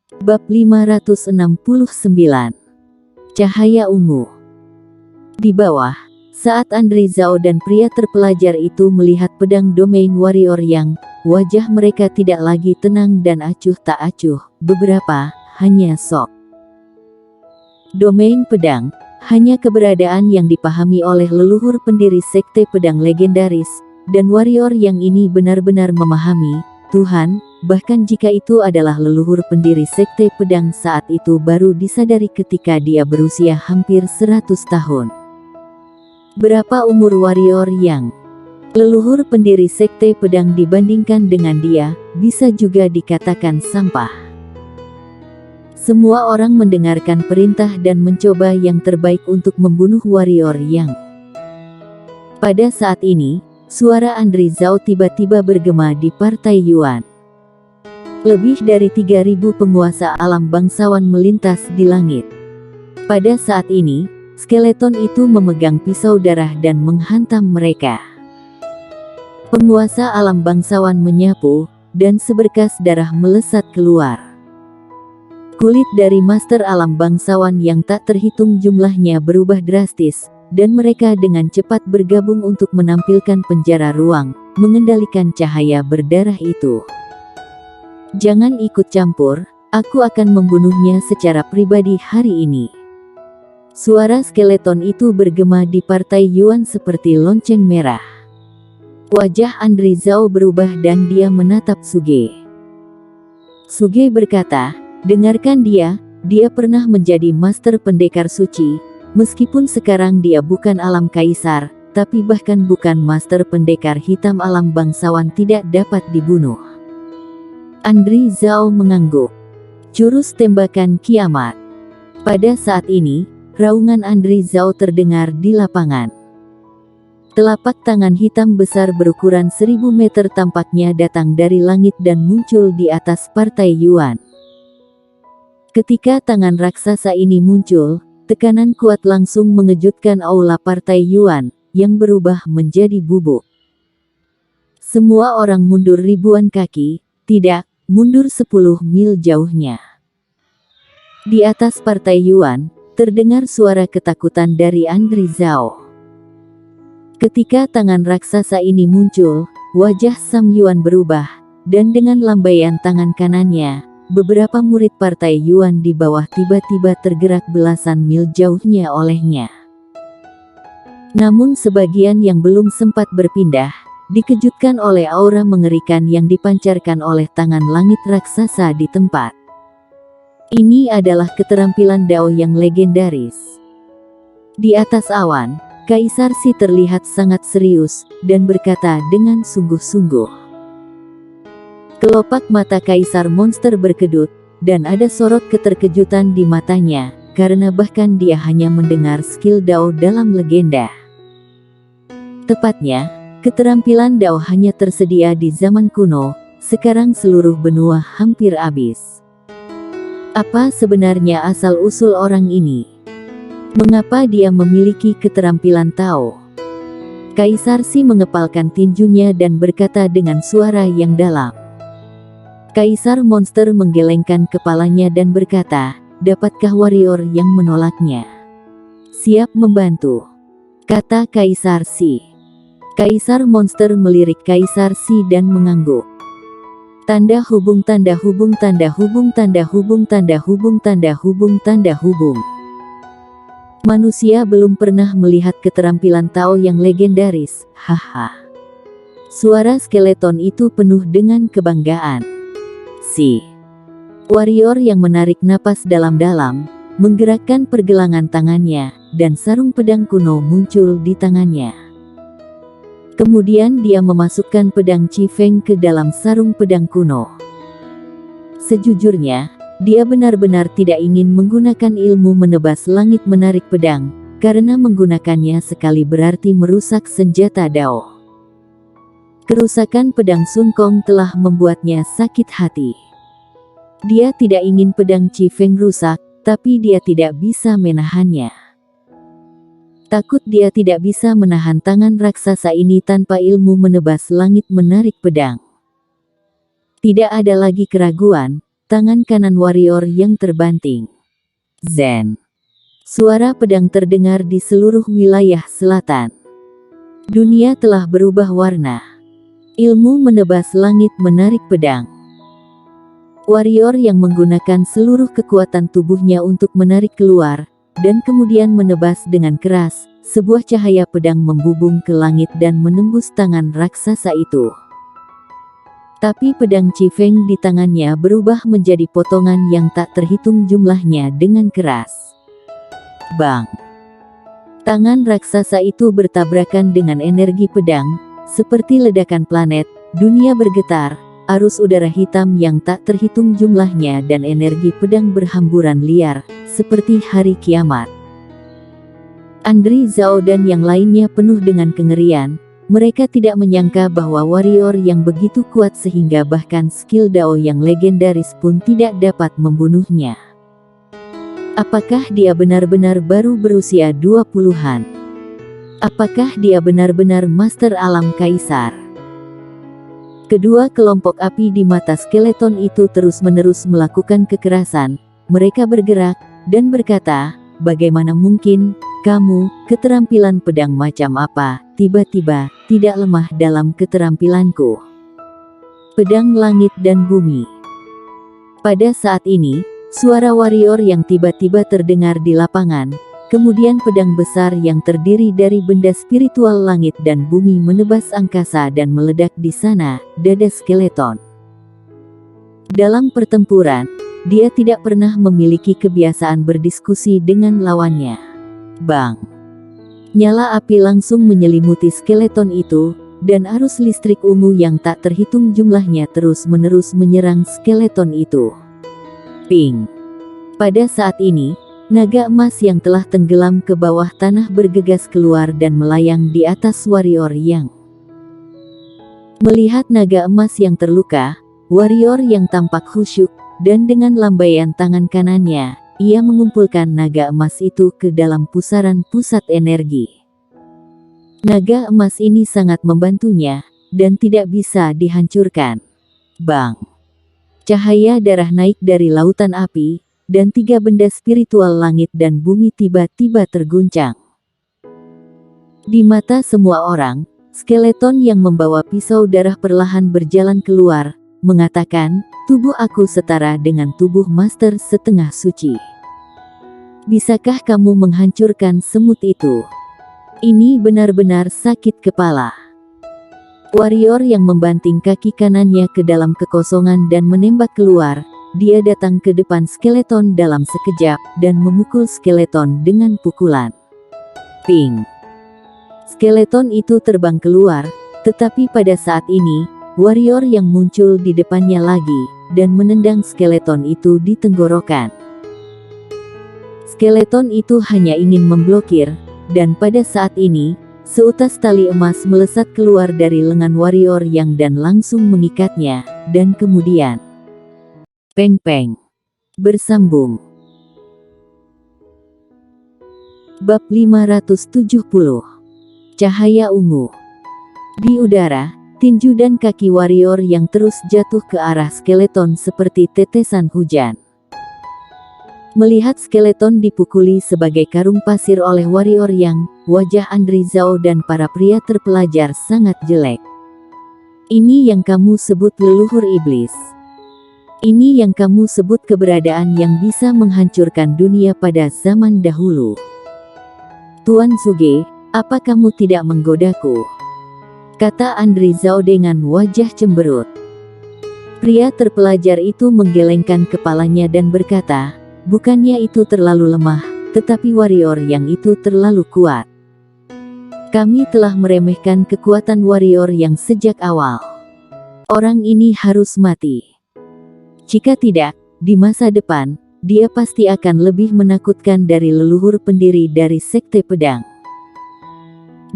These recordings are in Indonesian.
Bab 569. Cahaya ungu. Di bawah, saat Andri Zhao dan pria terpelajar itu melihat pedang domain warrior yang wajah mereka tidak lagi tenang dan acuh tak acuh, beberapa hanya sok. Domain pedang hanya keberadaan yang dipahami oleh leluhur pendiri sekte pedang legendaris, dan warrior yang ini benar-benar memahami Tuhan. Bahkan jika itu adalah leluhur pendiri sekte pedang saat itu baru disadari ketika dia berusia hampir 100 tahun. Berapa umur warrior yang leluhur pendiri sekte pedang dibandingkan dengan dia, bisa juga dikatakan sampah. Semua orang mendengarkan perintah dan mencoba yang terbaik untuk membunuh warrior yang. Pada saat ini, suara Andri Zhao tiba-tiba bergema di Partai Yuan. Lebih dari 3.000 penguasa alam bangsawan melintas di langit. Pada saat ini, skeleton itu memegang pisau darah dan menghantam mereka. Penguasa alam bangsawan menyapu, dan seberkas darah melesat keluar. Kulit dari master alam bangsawan yang tak terhitung jumlahnya berubah drastis, dan mereka dengan cepat bergabung untuk menampilkan penjara ruang, mengendalikan cahaya berdarah itu. Jangan ikut campur, aku akan membunuhnya secara pribadi hari ini. Suara skeleton itu bergema di Partai Yuan seperti lonceng merah. Wajah Andri Zhao berubah dan dia menatap Suge. Suge berkata, dengarkan dia pernah menjadi master pendekar suci, meskipun sekarang dia bukan alam kaisar, tapi bahkan bukan master pendekar hitam alam bangsawan tidak dapat dibunuh. Andri Zhao mengangguk. Jurus tembakan kiamat. Pada saat ini, raungan Andri Zhao terdengar di lapangan. Telapak tangan hitam besar berukuran 1000 meter tampaknya datang dari langit dan muncul di atas Partai Yuan. Ketika tangan raksasa ini muncul, tekanan kuat langsung mengejutkan aula Partai Yuan, yang berubah menjadi bubuk. Semua orang mundur ribuan kaki, tidak, mundur 10 mil jauhnya. Di atas Partai Yuan, terdengar suara ketakutan dari Andri Zhao. Ketika tangan raksasa ini muncul, wajah Sam Yuan berubah, dan dengan lambaian tangan kanannya, beberapa murid Partai Yuan di bawah tiba-tiba tergerak belasan mil jauhnya olehnya. Namun sebagian yang belum sempat berpindah, dikejutkan oleh aura mengerikan yang dipancarkan oleh tangan langit raksasa di tempat. Ini adalah keterampilan Dao yang legendaris. Di atas awan, Kaisar Si terlihat sangat serius, dan berkata dengan sungguh-sungguh. Kelopak mata Kaisar Monster berkedut, dan ada sorot keterkejutan di matanya, karena bahkan dia hanya mendengar skill Dao dalam legenda. Tepatnya, keterampilan Dao hanya tersedia di zaman kuno, sekarang seluruh benua hampir habis. Apa sebenarnya asal-usul orang ini? Mengapa dia memiliki keterampilan Tao? Kaisar Si mengepalkan tinjunya dan berkata dengan suara yang dalam. Kaisar Monster menggelengkan kepalanya dan berkata, dapatkah warrior yang menolaknya? Siap membantu, kata Kaisar Si. Kaisar Monster melirik Kaisar Si dan mengangguk. Tanda hubung tanda hubung tanda hubung tanda hubung tanda hubung tanda hubung tanda hubung. Manusia belum pernah melihat keterampilan Tao yang legendaris, haha. Suara skeleton itu penuh dengan kebanggaan. Si warrior yang menarik napas dalam-dalam, menggerakkan pergelangan tangannya, dan sarung pedang kuno muncul di tangannya. Kemudian dia memasukkan pedang Chi Feng ke dalam sarung pedang kuno. Sejujurnya, dia benar-benar tidak ingin menggunakan ilmu menebas langit menarik pedang, karena menggunakannya sekali berarti merusak senjata Dao. Kerusakan pedang Sun Kong telah membuatnya sakit hati. Dia tidak ingin pedang Chi Feng rusak, tapi dia tidak bisa menahannya. Takut dia tidak bisa menahan tangan raksasa ini tanpa ilmu menebas langit menarik pedang. Tidak ada lagi keraguan, tangan kanan warrior yang terbanting. Zen. Suara pedang terdengar di seluruh wilayah selatan. Dunia telah berubah warna. Ilmu menebas langit menarik pedang. Warrior yang menggunakan seluruh kekuatan tubuhnya untuk menarik keluar, dan kemudian menebas dengan keras, sebuah cahaya pedang membubung ke langit dan menembus tangan raksasa itu. Tapi pedang Qifeng di tangannya berubah menjadi potongan yang tak terhitung jumlahnya dengan keras. Bang! Tangan raksasa itu bertabrakan dengan energi pedang, seperti ledakan planet, dunia bergetar, arus udara hitam yang tak terhitung jumlahnya dan energi pedang berhamburan liar, seperti hari kiamat. Andri Zhao dan yang lainnya penuh dengan kengerian. Mereka tidak menyangka bahwa warrior yang begitu kuat sehingga bahkan skill Dao yang legendaris pun tidak dapat membunuhnya. Apakah dia benar-benar baru berusia 20-an? Apakah dia benar-benar Master Alam Kaisar? Kedua kelompok api di mata skeleton itu terus-menerus melakukan kekerasan. Mereka bergerak dan berkata, "Bagaimana mungkin, kamu, keterampilan pedang macam apa, tiba-tiba, tidak lemah dalam keterampilanku?" Pedang langit dan bumi. Pada saat ini, suara warrior yang tiba-tiba terdengar di lapangan, kemudian pedang besar yang terdiri dari benda spiritual langit dan bumi menebas angkasa dan meledak di sana, dada skeleton. Dalam pertempuran, dia tidak pernah memiliki kebiasaan berdiskusi dengan lawannya. Bang! Nyala api langsung menyelimuti skeleton itu, dan arus listrik ungu yang tak terhitung jumlahnya terus-menerus menyerang skeleton itu. Ping! Pada saat ini, naga emas yang telah tenggelam ke bawah tanah bergegas keluar dan melayang di atas warrior yang. Melihat naga emas yang terluka, warrior yang tampak khusyuk, dan dengan lambaian tangan kanannya, ia mengumpulkan naga emas itu ke dalam pusaran pusat energi. Naga emas ini sangat membantunya, dan tidak bisa dihancurkan. Bang! Cahaya darah naik dari lautan api, dan tiga benda spiritual langit dan bumi tiba-tiba terguncang. Di mata semua orang, skeleton yang membawa pisau darah perlahan berjalan keluar, mengatakan, "Tubuh aku setara dengan tubuh Master setengah suci. Bisakah kamu menghancurkan semut itu?" Ini benar-benar sakit kepala. Warrior yang membanting kaki kanannya ke dalam kekosongan dan menembak keluar, dia datang ke depan skeleton dalam sekejap, dan memukul skeleton dengan pukulan. Ping! Skeleton itu terbang keluar, tetapi pada saat ini, warrior yang muncul di depannya lagi, dan menendang skeleton itu di tenggorokan. Skeleton itu hanya ingin memblokir, dan pada saat ini, seutas tali emas melesat keluar dari lengan warrior yang dan langsung mengikatnya, dan kemudian peng-peng. Bersambung. Bab 570. Cahaya ungu. Di udara, tinju dan kaki warrior yang terus jatuh ke arah skeleton seperti tetesan hujan. Melihat skeleton dipukuli sebagai karung pasir oleh warrior yang, wajah Andri Zhao dan para pria terpelajar sangat jelek. Ini yang kamu sebut leluhur iblis. Ini yang kamu sebut keberadaan yang bisa menghancurkan dunia pada zaman dahulu. Tuan Suge, apa kamu tidak menggodaku? Kata Andri Zhao dengan wajah cemberut. Pria terpelajar itu menggelengkan kepalanya dan berkata, bukannya itu terlalu lemah, tetapi warrior yang itu terlalu kuat. Kami telah meremehkan kekuatan warrior yang sejak awal. Orang ini harus mati. Jika tidak, di masa depan, dia pasti akan lebih menakutkan dari leluhur pendiri dari Sekte Pedang.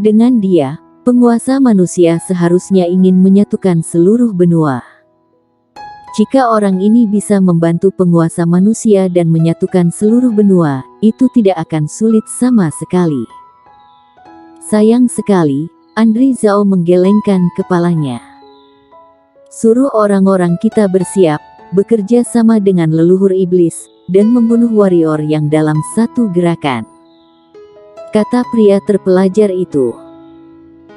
Dengan dia, penguasa manusia seharusnya ingin menyatukan seluruh benua. Jika orang ini bisa membantu penguasa manusia dan menyatukan seluruh benua, itu tidak akan sulit sama sekali. Sayang sekali, Andri Zhao menggelengkan kepalanya. Suruh orang-orang kita bersiap, bekerja sama dengan leluhur iblis, dan membunuh warrior yang dalam satu gerakan. Kata pria terpelajar itu.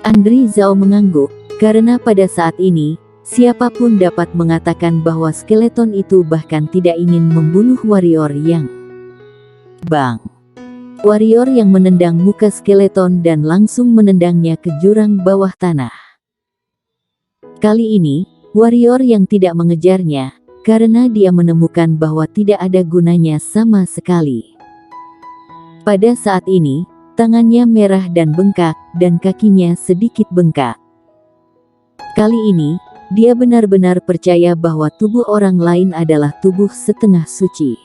Andri Zhao mengangguk, karena pada saat ini, siapapun dapat mengatakan bahwa skeleton itu bahkan tidak ingin membunuh warrior yang bang. Warrior yang menendang muka skeleton dan langsung menendangnya ke jurang bawah tanah. Kali ini, warrior yang tidak mengejarnya, karena dia menemukan bahwa tidak ada gunanya sama sekali. Pada saat ini, tangannya merah dan bengkak, dan kakinya sedikit bengkak. Kali ini, dia benar-benar percaya bahwa tubuh orang lain adalah tubuh setengah suci.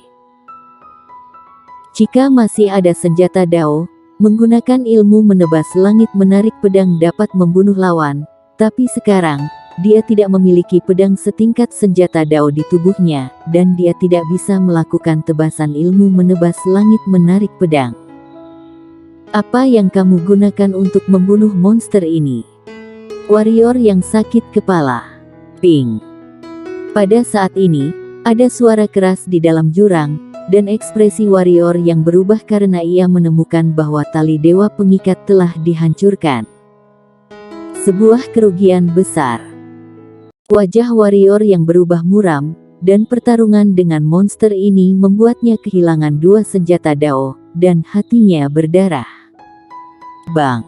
Jika masih ada senjata Dao, menggunakan ilmu menebas langit menarik pedang dapat membunuh lawan, tapi sekarang, dia tidak memiliki pedang setingkat senjata Dao di tubuhnya, dan dia tidak bisa melakukan tebasan ilmu menebas langit menarik pedang. Apa yang kamu gunakan untuk membunuh monster ini? Warrior yang sakit kepala. Ping. Pada saat ini, ada suara keras di dalam jurang, dan ekspresi warrior yang berubah karena ia menemukan bahwa tali dewa pengikat telah dihancurkan. Sebuah kerugian besar. Wajah warrior yang berubah muram, dan pertarungan dengan monster ini membuatnya kehilangan dua senjata Dao, dan hatinya berdarah. Bang!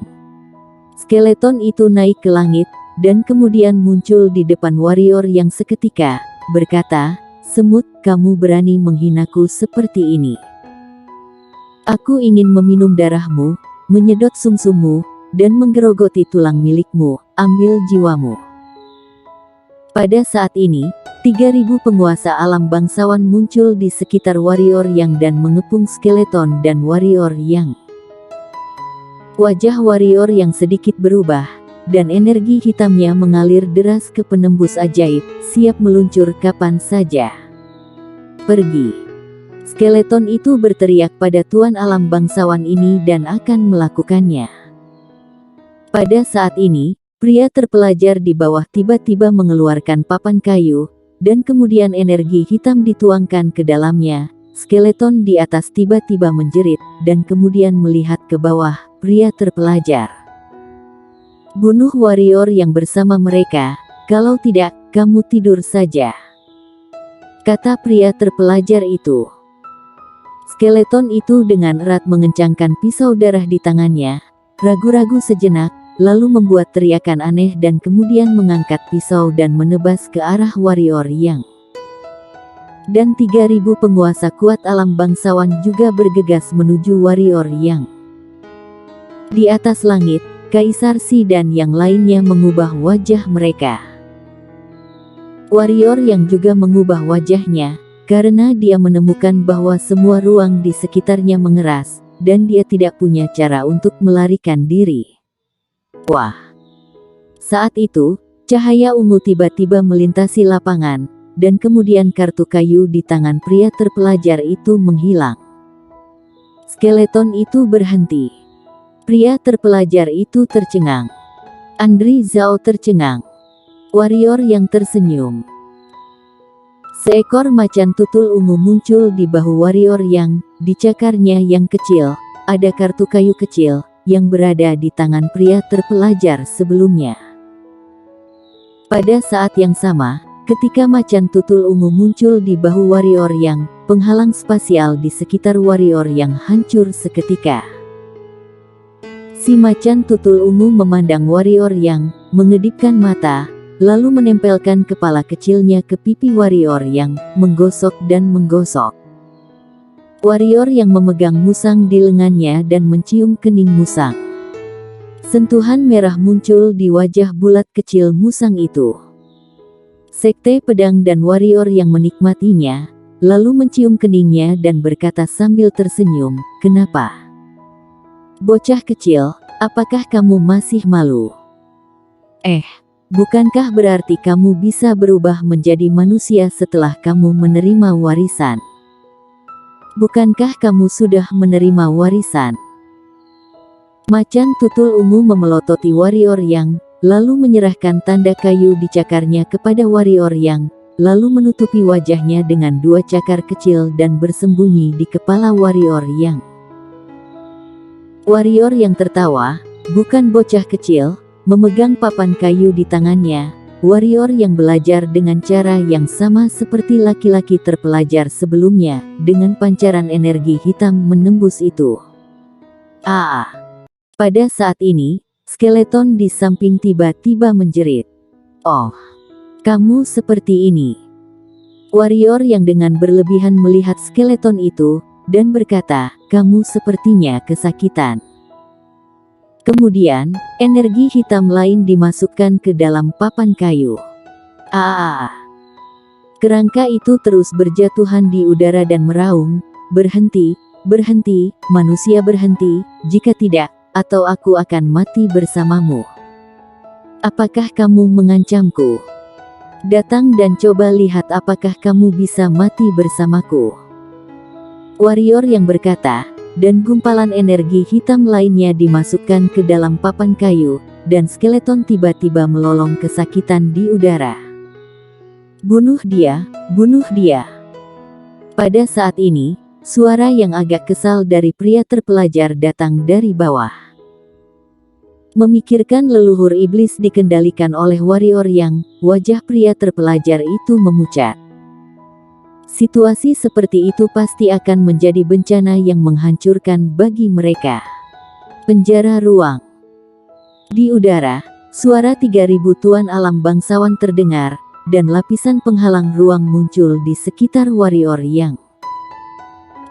Skeleton itu naik ke langit, dan kemudian muncul di depan warrior yang seketika, berkata, "Semut, kamu berani menghinaku seperti ini. Aku ingin meminum darahmu, menyedot sumsummu, dan menggerogoti tulang milikmu, ambil jiwamu." Pada saat ini, 3.000 penguasa alam bangsawan muncul di sekitar warrior yang dan mengepung skeleton dan warrior yang. Wajah warrior yang sedikit berubah, dan energi hitamnya mengalir deras ke penembus ajaib, siap meluncur kapan saja. Pergi. Skeleton itu berteriak pada tuan alam bangsawan ini dan akan melakukannya. Pada saat ini, pria terpelajar di bawah tiba-tiba mengeluarkan papan kayu, dan kemudian energi hitam dituangkan ke dalamnya. Skeleton di atas tiba-tiba menjerit, dan kemudian melihat ke bawah. Pria terpelajar. Bunuh warrior yang bersama mereka, kalau tidak, kamu tidur saja. Kata pria terpelajar itu. Skeleton itu dengan erat mengencangkan pisau darah di tangannya, ragu-ragu sejenak, lalu membuat teriakan aneh dan kemudian mengangkat pisau dan menebas ke arah warrior yang. Dan 3.000 penguasa kuat alam bangsawan juga bergegas menuju warrior yang. Di atas langit, Kaisar Si dan yang lainnya mengubah wajah mereka. Warrior yang juga mengubah wajahnya, karena dia menemukan bahwa semua ruang di sekitarnya mengeras, dan dia tidak punya cara untuk melarikan diri. Wah! Saat itu, cahaya ungu tiba-tiba melintasi lapangan, dan kemudian kartu kayu di tangan pria terpelajar itu menghilang. Skeleton itu berhenti. Pria terpelajar itu tercengang. Andri Zhao tercengang. Warrior yang tersenyum. Seekor macan tutul ungu muncul di bahu warrior yang, di cakarnya yang kecil, ada kartu kayu kecil, yang berada di tangan pria terpelajar sebelumnya. Pada saat yang sama, ketika macan tutul ungu muncul di bahu warrior yang, penghalang spasial di sekitar warrior yang hancur seketika. Si macan tutul ungu memandang warrior yang, mengedipkan mata, lalu menempelkan kepala kecilnya ke pipi warrior yang, menggosok dan menggosok. Warrior yang memegang musang di lengannya dan mencium kening musang. Sentuhan merah muncul di wajah bulat kecil musang itu. Sekte pedang dan warrior yang menikmatinya, lalu mencium keningnya dan berkata sambil tersenyum, "Kenapa? Bocah kecil, apakah kamu masih malu? Bukankah berarti kamu bisa berubah menjadi manusia setelah kamu menerima warisan? Bukankah kamu sudah menerima warisan?" Macan tutul ungu memelototi warrior yang, lalu menyerahkan tanda kayu di cakarnya kepada warrior yang, lalu menutupi wajahnya dengan dua cakar kecil dan bersembunyi di kepala warrior yang. Warrior yang tertawa, bukan bocah kecil, memegang papan kayu di tangannya. Warrior yang belajar dengan cara yang sama seperti laki-laki terpelajar sebelumnya, dengan pancaran energi hitam menembus itu. Pada saat ini, skeleton di samping tiba-tiba menjerit. "Oh, kamu seperti ini." Warrior yang dengan berlebihan melihat skeleton itu, dan berkata, "Kamu sepertinya kesakitan." Kemudian, energi hitam lain dimasukkan ke dalam papan kayu. Kerangka itu terus berjatuhan di udara dan meraung, "Berhenti, berhenti, manusia berhenti, jika tidak, atau aku akan mati bersamamu. Apakah kamu mengancamku? Datang dan coba lihat apakah kamu bisa mati bersamaku." Warrior yang berkata, dan gumpalan energi hitam lainnya dimasukkan ke dalam papan kayu, dan skeleton tiba-tiba melolong kesakitan di udara. "Bunuh dia, bunuh dia." Pada saat ini, suara yang agak kesal dari pria terpelajar datang dari bawah. Memikirkan leluhur iblis dikendalikan oleh warrior yang, wajah pria terpelajar itu memucat. Situasi seperti itu pasti akan menjadi bencana yang menghancurkan bagi mereka. Penjara ruang. Di udara, suara 3.000 tuan alam bangsawan terdengar, dan lapisan penghalang ruang muncul di sekitar warrior yang.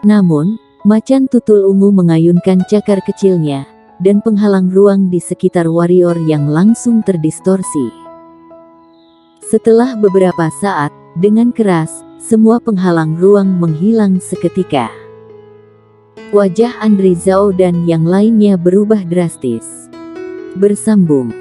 Namun, macan tutul ungu mengayunkan cakar kecilnya, dan penghalang ruang di sekitar warrior yang langsung terdistorsi. Setelah beberapa saat, dengan keras, semua penghalang ruang menghilang seketika. Wajah Andre Zhao dan yang lainnya berubah drastis. Bersambung.